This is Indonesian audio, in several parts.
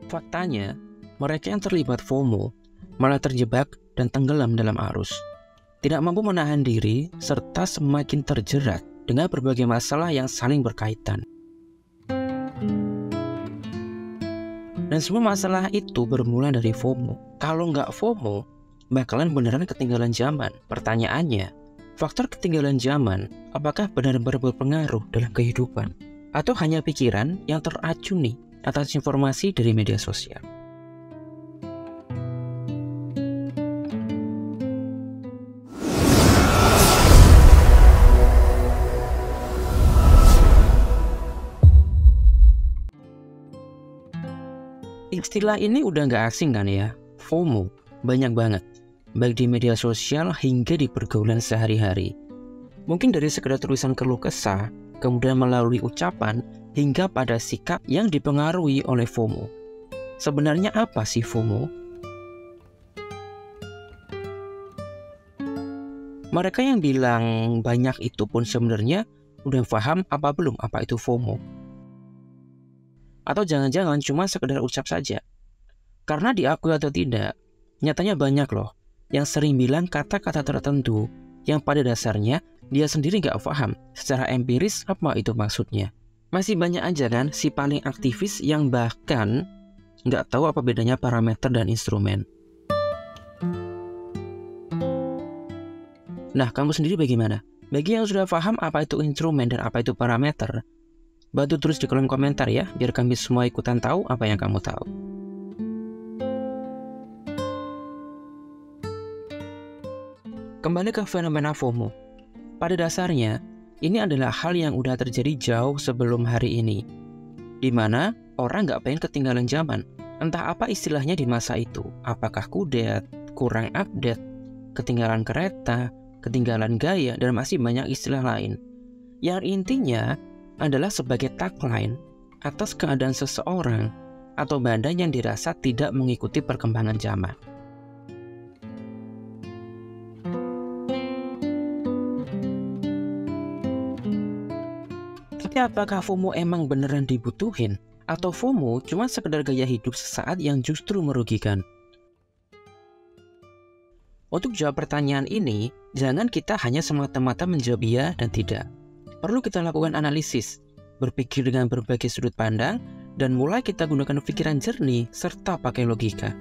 Faktanya, mereka yang terlibat FOMO malah terjebak dan tenggelam dalam arus, tidak mampu menahan diri, serta semakin terjerat dengan berbagai masalah yang saling berkaitan. Dan semua masalah itu bermula dari FOMO. Kalau nggak FOMO, bakalan beneran ketinggalan zaman. Pertanyaannya, faktor ketinggalan zaman apakah benar-benar berpengaruh dalam kehidupan? Atau hanya pikiran yang teracuni atas informasi dari media sosial? Istilah ini udah nggak asing kan ya? FOMO, banyak banget. Baik di media sosial hingga di pergaulan sehari-hari. Mungkin dari sekedar tulisan keluh kesah, kemudian melalui ucapan, hingga pada sikap yang dipengaruhi oleh FOMO. Sebenarnya apa sih FOMO? Mereka yang bilang banyak itu pun sebenarnya udah paham apa belum apa itu FOMO? Atau jangan-jangan cuma sekedar ucap saja? Karena diakui atau tidak, nyatanya banyak loh yang sering bilang kata-kata tertentu yang pada dasarnya dia sendiri nggak paham secara empiris apa itu maksudnya. Masih banyak aja kan si paling aktivis yang bahkan nggak tahu apa bedanya parameter dan instrumen. Nah, kamu sendiri bagaimana? Bagi yang sudah paham apa itu instrumen dan apa itu parameter, bantu tulis di kolom komentar ya, biar kami semua ikutan tahu apa yang kamu tahu. Kembali ke fenomena FOMO. Pada dasarnya, ini adalah hal yang udah terjadi jauh sebelum hari ini, di mana orang nggak pengen ketinggalan zaman. Entah apa istilahnya di masa itu, apakah kudet, kurang update, ketinggalan kereta, ketinggalan gaya, dan masih banyak istilah lain. Yang intinya adalah sebagai tagline atas keadaan seseorang atau badan yang dirasa tidak mengikuti perkembangan zaman. Tapi apakah FOMO emang beneran dibutuhin? Atau FOMO cuma sekedar gaya hidup sesaat yang justru merugikan? Untuk jawab pertanyaan ini, jangan kita hanya semata-mata menjawab iya dan tidak. Perlu kita lakukan analisis, berpikir dengan berbagai sudut pandang, dan mulai kita gunakan pikiran jernih serta pakai logika.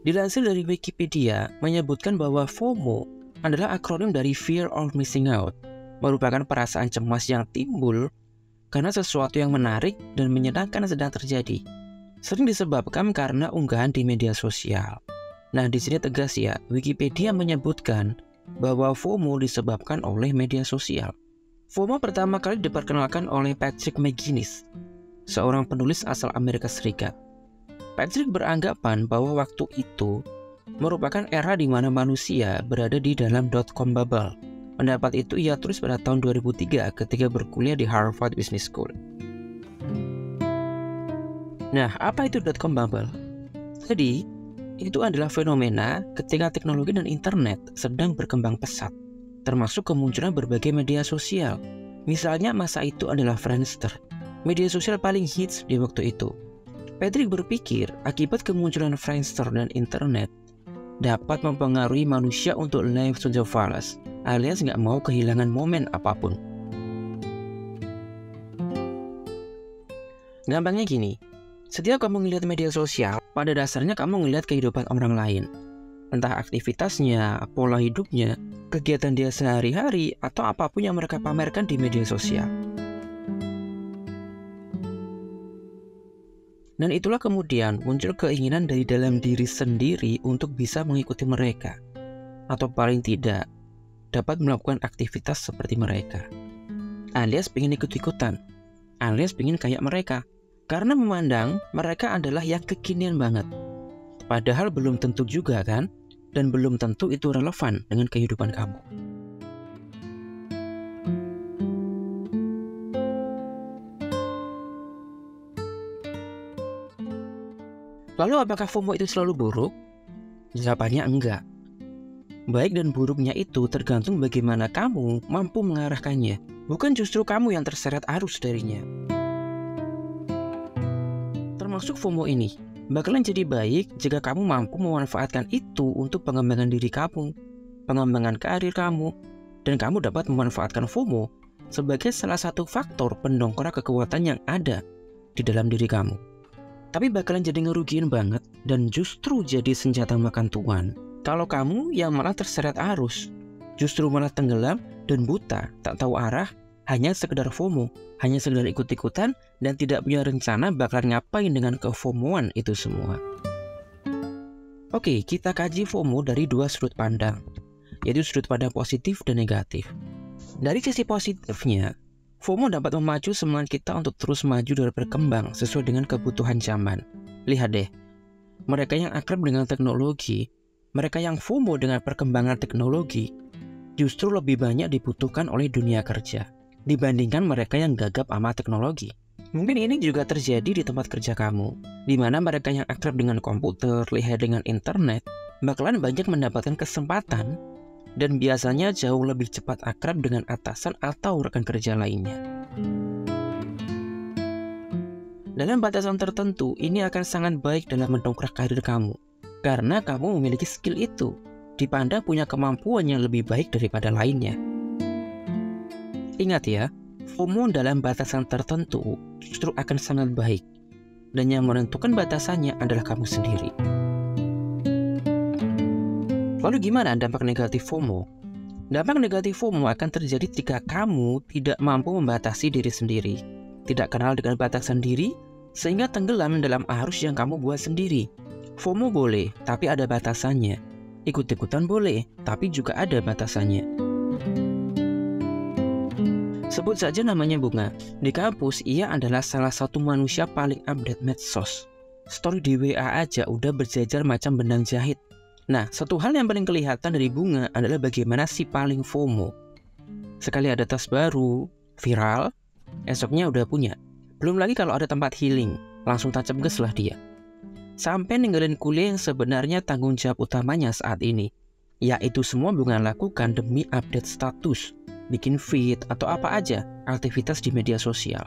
Dilansir dari Wikipedia, menyebutkan bahwa FOMO adalah akronim dari Fear of Missing Out, merupakan perasaan cemas yang timbul karena sesuatu yang menarik dan menyenangkan sedang terjadi. Sering disebabkan karena unggahan di media sosial. Nah, di sini tegas ya, Wikipedia menyebutkan bahwa FOMO disebabkan oleh media sosial. FOMO pertama kali diperkenalkan oleh Patrick McGuinness, seorang penulis asal Amerika Serikat. Patrick beranggapan bahwa waktu itu merupakan era di mana manusia berada di dalam .com bubble. Pendapat itu ia tulis pada tahun 2003 ketika berkuliah di Harvard Business School. Nah, apa itu .com bubble? Jadi, itu adalah fenomena ketika teknologi dan internet sedang berkembang pesat, termasuk kemunculan berbagai media sosial. Misalnya masa itu adalah Friendster, media sosial paling hits di waktu itu. Patrick berpikir akibat kemunculan Friendster dan internet dapat mempengaruhi manusia untuk live to the fullest, alias nggak mau kehilangan momen apapun. Gampangnya gini, setiap kamu ngelihat media sosial, pada dasarnya kamu ngelihat kehidupan orang lain. Entah aktivitasnya, pola hidupnya, kegiatan dia sehari-hari, atau apapun yang mereka pamerkan di media sosial. Dan itulah kemudian muncul keinginan dari dalam diri sendiri untuk bisa mengikuti mereka, atau paling tidak dapat melakukan aktivitas seperti mereka, alias pengen ikut-ikutan, alias pengen kayak mereka, karena memandang mereka adalah yang kekinian banget. Padahal belum tentu juga kan, dan belum tentu itu relevan dengan kehidupan kamu. Lalu apakah FOMO itu selalu buruk? Jawabannya enggak. Baik dan buruknya itu tergantung bagaimana kamu mampu mengarahkannya, bukan justru kamu yang terseret arus darinya. termasuk FOMO ini, bakalan jadi baik jika kamu mampu memanfaatkan itu untuk pengembangan diri kamu, pengembangan karir kamu, dan kamu dapat memanfaatkan FOMO sebagai salah satu faktor pendongkrak kekuatan yang ada di dalam diri kamu. Tapi bakalan jadi ngerugiin banget dan justru jadi senjata makan tuan kalau kamu yang malah terseret arus, justru malah tenggelam dan buta, tak tahu arah, hanya sekedar FOMO, hanya sekedar ikut-ikutan dan tidak punya rencana bakalan ngapain dengan ke-FOMOan itu semua. Oke, kita kaji FOMO dari dua sudut pandang, yaitu sudut pandang positif dan negatif. Dari sisi positifnya, FOMO dapat memacu semangat kita untuk terus maju dan berkembang sesuai dengan kebutuhan zaman. Lihat deh, mereka yang akrab dengan teknologi, mereka yang FOMO dengan perkembangan teknologi, justru lebih banyak dibutuhkan oleh dunia kerja dibandingkan mereka yang gagap sama teknologi. Mungkin ini juga terjadi di tempat kerja kamu, di mana mereka yang akrab dengan komputer, lihat dengan internet, bakalan banyak mendapatkan kesempatan dan biasanya jauh lebih cepat akrab dengan atasan atau rekan kerja lainnya. Dalam batasan tertentu, ini akan sangat baik dalam mendongkrak karir kamu, karena kamu memiliki skill itu, dipandang punya kemampuan yang lebih baik daripada lainnya. Ingat ya, FOMO dalam batasan tertentu justru akan sangat baik, dan yang menentukan batasannya adalah kamu sendiri. Lalu gimana dampak negatif FOMO? Dampak negatif FOMO akan terjadi jika kamu tidak mampu membatasi diri sendiri, tidak kenal dengan batasan diri, sehingga tenggelam dalam arus yang kamu buat sendiri. FOMO boleh, tapi ada batasannya. Ikut-ikutan boleh, tapi juga ada batasannya. Sebut saja namanya Bunga. Di kampus, ia adalah salah satu manusia paling update medsos. Story di WA aja udah berjejer macam benang jahit. Nah, satu hal yang paling kelihatan dari Bunga adalah bagaimana si paling FOMO. Sekali ada tas baru, viral, esoknya udah punya. Belum lagi kalau ada tempat healing, langsung tancap gas lah dia. Sampai ninggalin kuliah yang sebenarnya tanggung jawab utamanya saat ini, yaitu semua Bunga lakukan demi update status, bikin feed atau apa aja aktivitas di media sosial.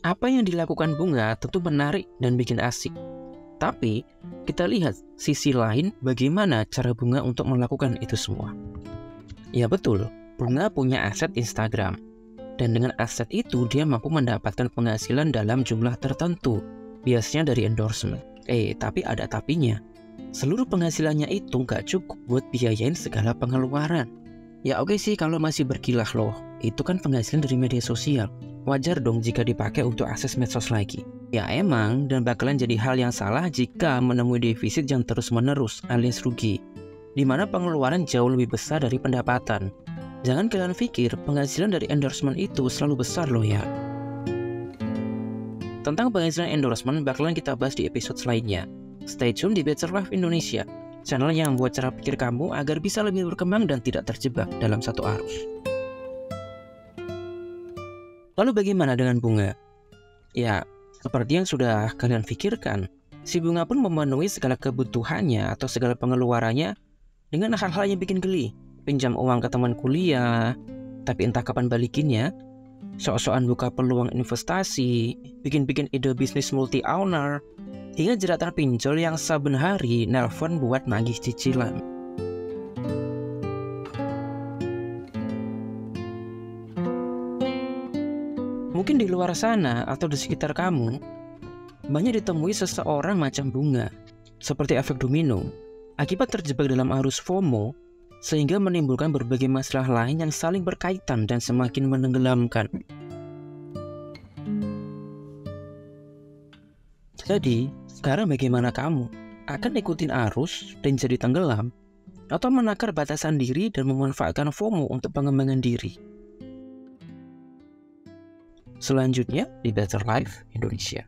Apa yang dilakukan Bunga tentu menarik dan bikin asik. Tapi kita lihat sisi lain bagaimana cara Bunga untuk melakukan itu semua. Ya betul, Bunga punya aset Instagram. Dan dengan aset itu dia mampu mendapatkan penghasilan dalam jumlah tertentu, biasanya dari endorsement. Tapi ada tapinya. Seluruh penghasilannya itu nggak cukup buat biayain segala pengeluaran. Ya oke sih kalau masih berkilah loh, itu kan penghasilan dari media sosial. Wajar dong jika dipakai untuk akses medsos lagi. Ya emang, dan bakalan jadi hal yang salah jika menemui defisit yang terus-menerus alias rugi, di mana pengeluaran jauh lebih besar dari pendapatan. Jangan kalian pikir penghasilan dari endorsement itu selalu besar loh ya. Tentang penghasilan endorsement bakalan kita bahas di episode lainnya. Stay tune di Better Life Indonesia, channel yang membuat cara pikir kamu agar bisa lebih berkembang dan tidak terjebak dalam satu arus. Lalu bagaimana dengan Bunga? Ya, seperti yang sudah kalian pikirkan, si Bunga pun memenuhi segala kebutuhannya atau segala pengeluarannya dengan hal-hal yang bikin geli. Pinjam uang ke teman kuliah, tapi entah kapan balikinnya. Sok-sokan buka peluang investasi, bikin-bikin ide bisnis multi-owner, hingga jeratan pinjol yang saben hari nelpon buat nagih cicilan. Mungkin di luar sana atau di sekitar kamu, banyak ditemui seseorang macam Bunga, seperti efek domino, akibat terjebak dalam arus FOMO, sehingga menimbulkan berbagai masalah lain yang saling berkaitan dan semakin menenggelamkan. Jadi, sekarang bagaimana kamu? Akan ikutin arus dan jadi tenggelam? Atau menakar batasan diri dan memanfaatkan FOMO untuk pengembangan diri? Selanjutnya di Better Life Indonesia.